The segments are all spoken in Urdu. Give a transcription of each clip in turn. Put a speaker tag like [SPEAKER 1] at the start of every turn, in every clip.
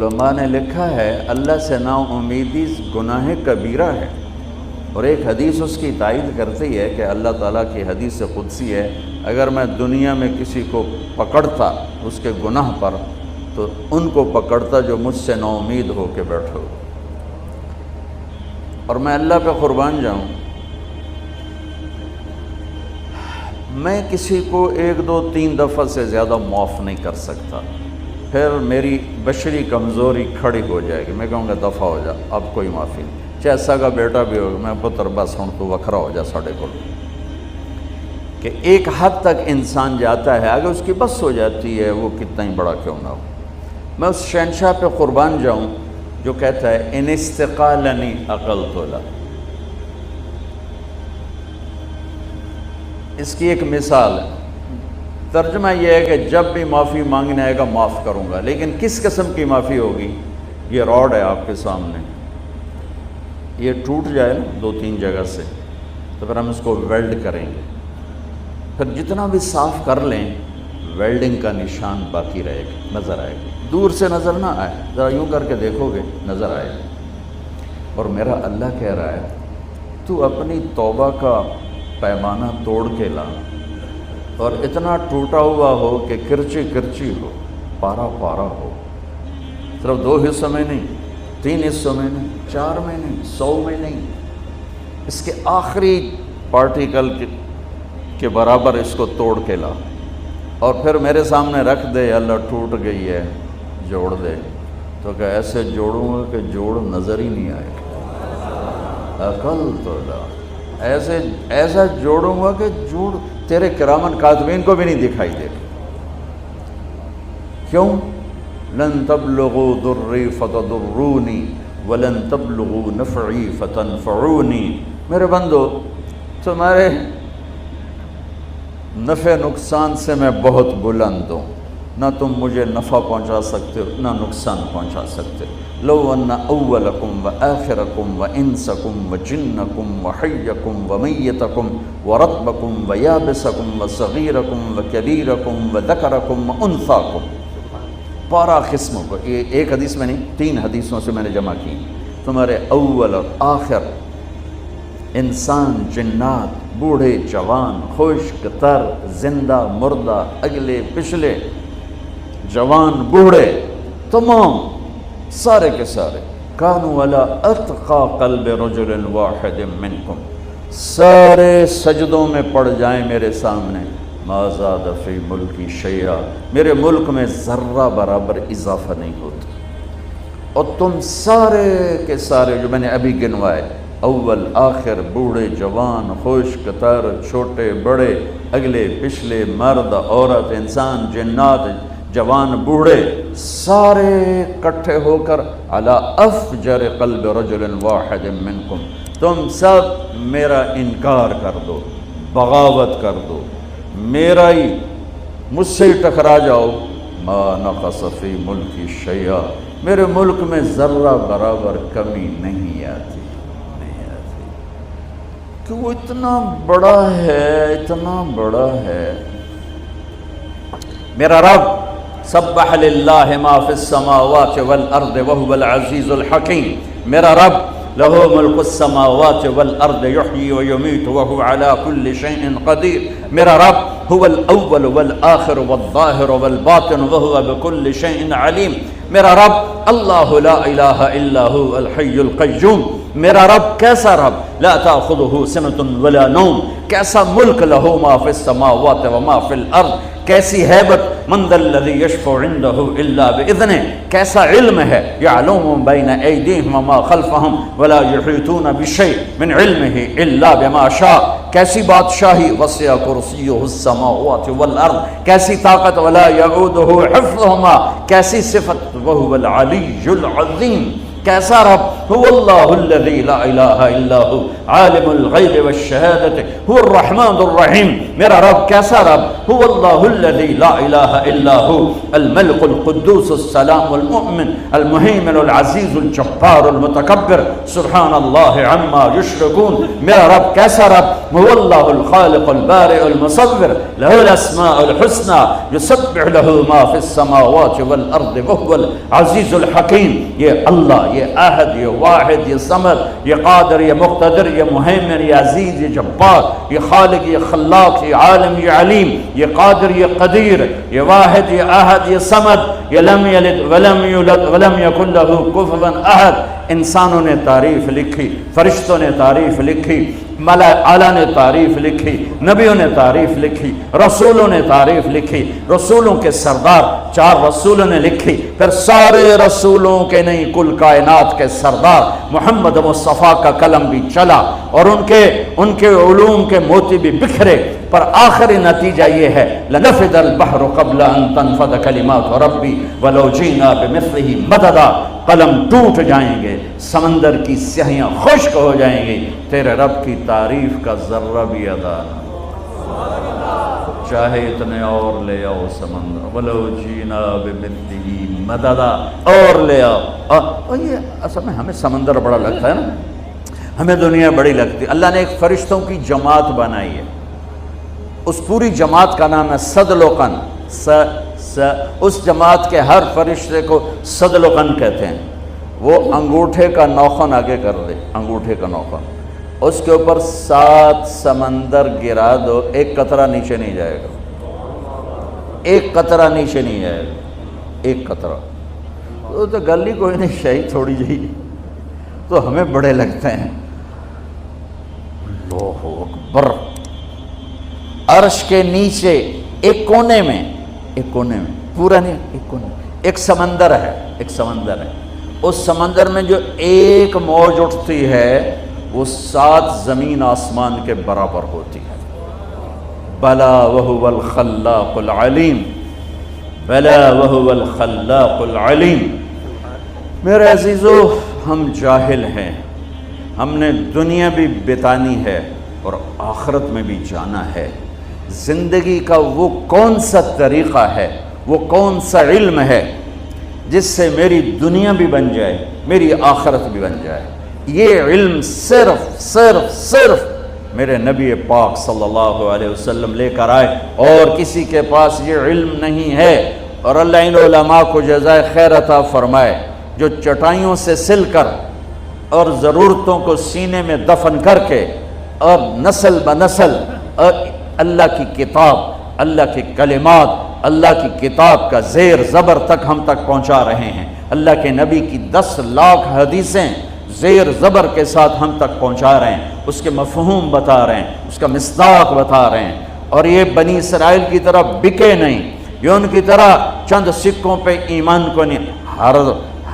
[SPEAKER 1] علماء نے لکھا ہے اللہ سے نا امیدی گناہ کبیرہ ہے، اور ایک حدیث اس کی تائید کرتی ہے کہ اللہ تعالیٰ کی حدیث قدسی ہے، اگر میں دنیا میں کسی کو پکڑتا اس کے گناہ پر تو ان کو پکڑتا جو مجھ سے نا امید ہو کے بیٹھو، اور میں اللہ پہ قربان جاؤں، میں کسی کو 1 2 3 دفعہ سے زیادہ معاف نہیں کر سکتا، پھر میری بشری کمزوری کھڑی ہو جائے گی، میں کہوں گا دفع ہو جا، اب کوئی معافی نہیں، چاہے سگا بیٹا بھی ہوگا، میں پتر بس ہوں تو وکھرا ہو جا ساڑھے کو، کہ ایک حد تک انسان جاتا ہے، اگر اس کی بس ہو جاتی ہے وہ کتنا ہی بڑا کیوں نہ ہو۔ میں اس شہنشاہ پہ قربان جاؤں جو کہتا ہے ان استقالنی عقلت له۔ اس کی ایک مثال ہے، ترجمہ یہ ہے کہ جب بھی معافی مانگنے آئے گا معاف کروں گا، لیکن کس قسم کی معافی ہوگی؟ یہ راڈ ہے آپ کے سامنے، یہ ٹوٹ جائے نا 2 3 جگہ سے تو پھر ہم اس کو ویلڈ کریں گے، پھر جتنا بھی صاف کر لیں ویلڈنگ کا نشان باقی رہے گا، نظر آئے گا، دور سے نظر نہ آئے، ذرا یوں کر کے دیکھو گے نظر آئے گا۔ اور میرا اللہ کہہ رہا ہے تو اپنی توبہ کا پیمانہ توڑ کے لا، اور اتنا ٹوٹا ہوا ہو کہ کرچی کرچی ہو، پارا پارا ہو، صرف 2 حصوں میں نہیں، 3 حصوں میں نہیں، 4 میں نہیں، 100 میں نہیں، اس کے آخری پارٹیکل کے برابر اس کو توڑ کے لا، اور پھر میرے سامنے رکھ دے، اللہ ٹوٹ گئی ہے جوڑ دے، تو کہ ایسے جوڑوں گا کہ جوڑ نظر ہی نہیں آئے گا، عقلت له، ایسا جوڑوں گا کہ جوڑ تیرے کرامن کاتبین کو بھی نہیں دکھائی دے گا۔ کیوں؟ لن تبلغوا ضری فتضرونی ولن تبلغوا نفعی فتنفعونی، میرے بندو تمہارے نفع نقصان سے میں بہت بلند ہوں، نہ تم مجھے نفع پہنچا سکتے ہو نہ نقصان پہنچا سکتے۔ لو ان اولکم و آخرکم و انسکم و جنکم و حیکم و میتکم و رطبکم و یابسکم و صغیرکم و کبیرکم و ذکرکم و انثاکم، 12 قسموں کو، یہ ایک حدیث میں نہیں 3 حدیثوں سے میں نے جمع کی، تمہارے اول اور آخر، انسان، جنات، بوڑھے جوان، خشک تر، زندہ مردہ، اگلے پچھلے، جوان بوڑھے، تمام سارے کے سارے، کانوا علی اتقى قلب رجل واحد منکم، سارے سجدوں میں پڑ جائیں میرے سامنے، ما زاد فی ملکی شیئا، میرے ملک میں ذرہ برابر اضافہ نہیں ہوتا، اور تم سارے کے سارے جو میں نے ابھی گنوائے، اول آخر، بوڑھے جوان، خشک تر، چھوٹے بڑے، اگلے پچھلے، مرد عورت، انسان جنات، جوان بوڑھے، سارے اکٹھے ہو کر علی افجر قلب رجل واحد منکم، تم سب میرا انکار کر دو، بغاوت کر دو، میرا ہی، مجھ سے ہی ٹکرا جاؤ، ما نقص فی ملکی شیئا، میرے ملک میں ذرہ برابر کمی نہیں آتی، کہ وہ اتنا بڑا ہے، اتنا بڑا ہے۔ میرا رب سبح للہ ما فی السماوات والارض وهو العزیز الحکیم، میرا رب لہ ملک السماوات والارض یحیی ویمیت وهو علی کل شیء قدیر، میرا رب هو الاول والآخر والظاہر والباطن وهو بكل شیء علیم، میرا رب اللہ لا الہ الا هو الحی القیوم، میرا رب کیسا رب، لا تأخذہ سنۃ ولا نوم، کیسا ملک، لہ ما فی السماوات وما فی الارض، کیسی ہیبت، من ذا الذی یشفع عندہ الا باذنہ، کیسا علم ہے، یعلم بین ایدیہم وما خلفہم ولا یحیطون بشیء من علمہ الا بما شاء، کیسی بادشاہی، وسع کرسیہ السماوات والارض، کیسی طاقت، ولا یعودہ حفظہما، کیسی صفت، وہو العلی العظیم، کیسا رب، هو الله الذي لا إله إلا هو عالم الغيب والشهادة هو الرحمن الرحيم. میرا رب کیسا رب؟ هو الله الذي لا إله إلا هو الملك القدوس السلام المؤمن المهيمن العزيز الجبار المتكبر سبحان الله عما يشركون. میرا رب کیسا رب؟ هو الله الخالق البارئ المصور له الأسماء الحسنى يسبح له ما في السماوات والأرض وهو العزيز الحكيم. یہ اللہ، یہ احد، یہ واحد، یہ صمد، یہ قادر، یہ مقتدر، یہ مہیمن، یہ عزیز، یہ جبار، یہ خالق، یہ خلاق، یہ عالم، یہ علیم، یہ قادر، یہ قدیر، یہ واحد، یہ احد، یہ صمد، یہ لم یلد ولم یولد ولم یکن له کفوا احد. انسانوں نے تعریف لکھی، فرشتوں نے تعریف لکھی، ملائکہ اعلیٰ نے تعریف لکھی، نبیوں نے تعریف لکھی، رسولوں نے تعریف لکھی، رسولوں کے سردار 4 رسولوں نے لکھی، پھر سارے رسولوں کے نہیں کل کائنات کے سردار محمد مصطفیٰ کا قلم بھی چلا اور ان کے علوم کے موتی بھی بکھرے، پر آخری نتیجہ یہ ہے لنفد البحر قبل ان تنفد کلمات ربی ولو جینا بمثلہ مددا. قلم ٹوٹ جائیں گے، سمندر کی سیاہیاں خشک ہو جائیں گی، تیرے رب کی تعریف کا ذرہ بھی ادا نہ، چاہے اتنے اور لے آؤ سمندر، ولو جینا بمثلہ مددا، اور لے آؤ. اور یہ اصل میں ہمیں سمندر بڑا لگتا ہے نا، ہمیں دنیا بڑی لگتی ہے. اللہ نے ایک فرشتوں کی جماعت بنائی ہے، اس پوری جماعت کا نام ہے صدلقن. اس جماعت کے ہر فرشتے کو صدلقن کہتے ہیں. وہ انگوٹھے کا نوخن آگے کر دے، انگوٹھے کا نوخن، اس کے اوپر 7 سمندر گرا دو، ایک قطرہ نیچے نہیں جائے گا، ایک قطرہ نیچے نہیں جائے گا، ایک قطرہ. تو گل ہی کوئی نہیں، شہید تھوڑی جی تو ہمیں بڑے لگتے ہیں. اللہ اکبر. عرش کے نیچے ایک کونے میں پورا نہیں، ایک کونے میں ایک سمندر ہے، اس سمندر میں جو ایک موج اٹھتی ہے وہ 7 زمین آسمان کے برابر ہوتی ہے. بلا وہو الخلاق العلیم، بلا وہو الخلاق العلیم. میرے عزیزو، ہم جاہل ہیں، ہم نے دنیا بھی بتانی ہے اور آخرت میں بھی جانا ہے. زندگی کا وہ کون سا طریقہ ہے، وہ کون سا علم ہے جس سے میری دنیا بھی بن جائے، میری آخرت بھی بن جائے. یہ علم صرف میرے نبی پاک صلی اللہ علیہ وسلم لے کر آئے، اور کسی کے پاس یہ علم نہیں ہے. اور اللہ ان علماء کو جزائے خیر عطا فرمائے جو چٹائیوں سے سل کر اور ضرورتوں کو سینے میں دفن کر کے اور نسل بنسل اور اللہ کی کتاب، اللہ کی کلمات، اللہ کی کتاب کا زیر زبر تک ہم تک پہنچا رہے ہیں. اللہ کے نبی کی 10 لاکھ حدیثیں زیر زبر کے ساتھ ہم تک پہنچا رہے ہیں، اس کے مفہوم بتا رہے ہیں، اس کا مصداق بتا رہے ہیں. اور یہ بنی اسرائیل کی طرح بکے نہیں، یہ ان کی طرح چند سکوں پہ ایمان کو نہیں.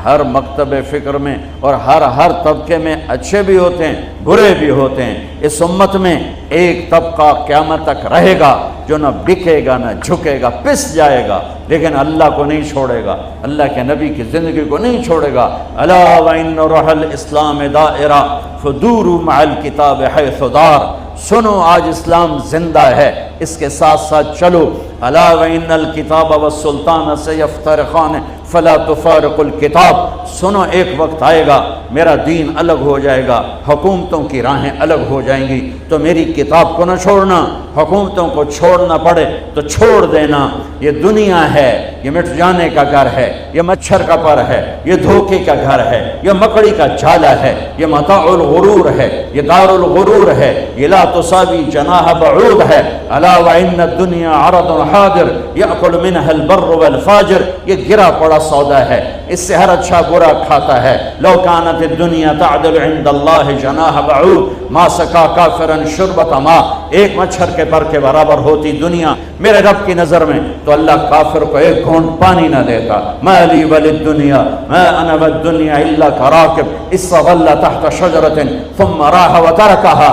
[SPEAKER 1] ہر مکتب فکر میں اور ہر طبقے میں اچھے بھی ہوتے ہیں، برے بھی ہوتے ہیں. اس امت میں ایک طبقہ قیامت تک رہے گا جو نہ بکے گا نہ جھکے گا، پس جائے گا، لیکن اللہ کو نہیں چھوڑے گا، اللہ کے نبی کی زندگی کو نہیں چھوڑے گا. الا وان روح الاسلام دائرہ فدوروا مع الکتاب حیث دار. سنو، آج اسلام زندہ ہے، اس کے ساتھ ساتھ چلو. الا وان الکتاب والسلطان سیفترقان فلا تفارق الکتاب. سنو، ایک وقت آئے گا میرا دین الگ ہو جائے گا، حکومتوں کی راہیں الگ ہو جائیں گی، تو میری کتاب کو نہ چھوڑنا. حکومتوں کو چھوڑنا پڑے تو چھوڑ دینا. یہ دنیا ہے، یہ مٹ جانے کا گھر ہے، یہ مچھر کا پر ہے، یہ دھوکے کا گھر ہے، یہ مکڑی کا جالا ہے، یہ متاع الغرور ہے، یہ دار الغرور ہے، یہ لا تساوی جناح بعود ہے. الا وان الدنیا عرض حاضر یاکل منها البر والفاجر. یہ گرا پڑا سودا ہے، اس سے ہر اچھا برا کھاتا ہے. لو كانت الدنيا تعدل عند الله جناح بعوض ما سقى كافرا شربة ماء. ایک مچھر کے پر کے برابر ہوتی دنیا میرے رب کی نظر میں تو اللہ کافر کو ایک گھونٹ پانی نہ دیتا. ما لي وللدنيا ما انا والدنيا الا كراكب استظل تحت شجرة ثم راح وتركها.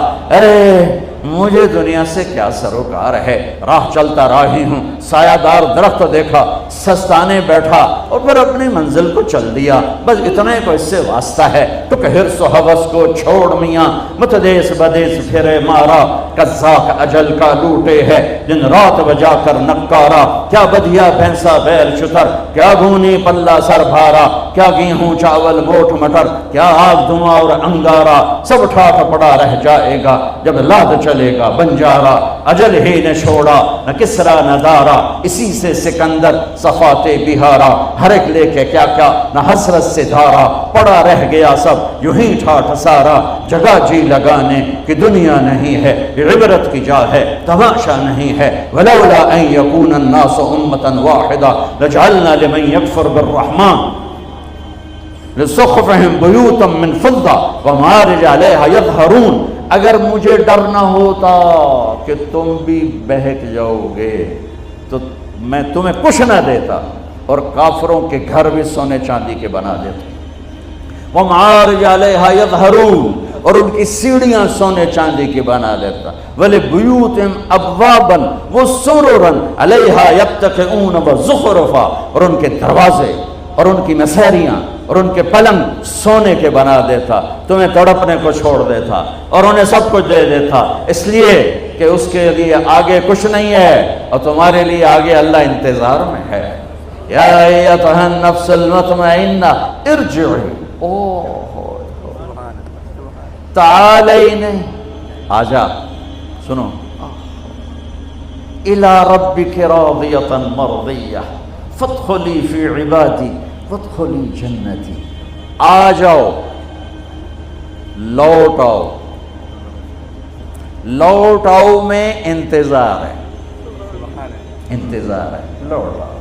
[SPEAKER 1] مجھے دنیا سے کیا سروکار ہے؟ راہ چلتا راہی ہوں، سایہ دار درخت دیکھا، سستانے بیٹھا اور پھر اپنی منزل کو چل دیا، بس اتنے کو اس سے واسطہ ہے۔ تو کہ حرص و ہوس کو چھوڑ میاں، متدیس بدیس پھرے مارا، قزاق اجل کا لوٹے ہے دن رات بجا کر نکارا۔ کیا بدھیا بھینسا بیل شتر، کیا گھونی پلہ سر بھارا، کیا گیہوں چاول موٹ مٹر، کیا آگ دھواں اور انگارا، سب ٹھاٹ پڑا رہ جائے گا جب لاد چلے گا بنجارا۔ اجل ہی نے چھوڑا نہ کسرا نہ دارا، اسی سے سکندر صفات بہارا۔ ہر ایک لے کے کیا کیا نہ حسرت سے دھارا، پڑا رہ گیا سب یوں ہی ٹھاٹ سارا۔ جگہ جی لگانے کی دنیا نہیں ہے، عبرت کی جا ہے تماشا نہیں ہے۔ ولولا ان یکون الناس امۃ واحدہ لجعلنا لمن یکفر بالرحمن لسقفہم بیوتا من فضہ ومعارج علیہا یظہرون۔ اگر مجھے ڈر نہ ہوتا کہ تم بھی بہک جاؤ گے تو میں تمہیں کچھ نہ دیتا اور کافروں کے گھر بھی سونے چاندی کے بنا دیتا۔ ومعارج علیہا یظہرون، اور ان کی سیڑھیاں سونے چاندی کی بنا دیتا۔ وَلِبُيُوتِهِمْ أَبْوَابًا وَسُرُرًا عَلَيْهَا يَتَّكِئُونَ وَزُخْرُفًا، اور ان کے دروازے اور ان کی مسیریاں اور ان کے پلنگ سونے کے بنا دیتا، تمہیں تڑپنے کو چھوڑ دیتا اور انہیں سب کچھ دے دیتا، اس لیے کہ اس کے لیے آگے کچھ نہیں ہے اور تمہارے لیے آگے اللہ انتظار میں ہے۔ یا ایتھا النفس المطمئنہ ارجعی، تعالی نہیں، آجا سنو، الی ربک راضیۃ مرضیہ فادخلی فی عبادی وادخلی جنتی۔ آ جاؤ، لوٹ آؤ، لوٹ آؤ میں انتظار ہے، انتظار ہے، لوٹ آؤ۔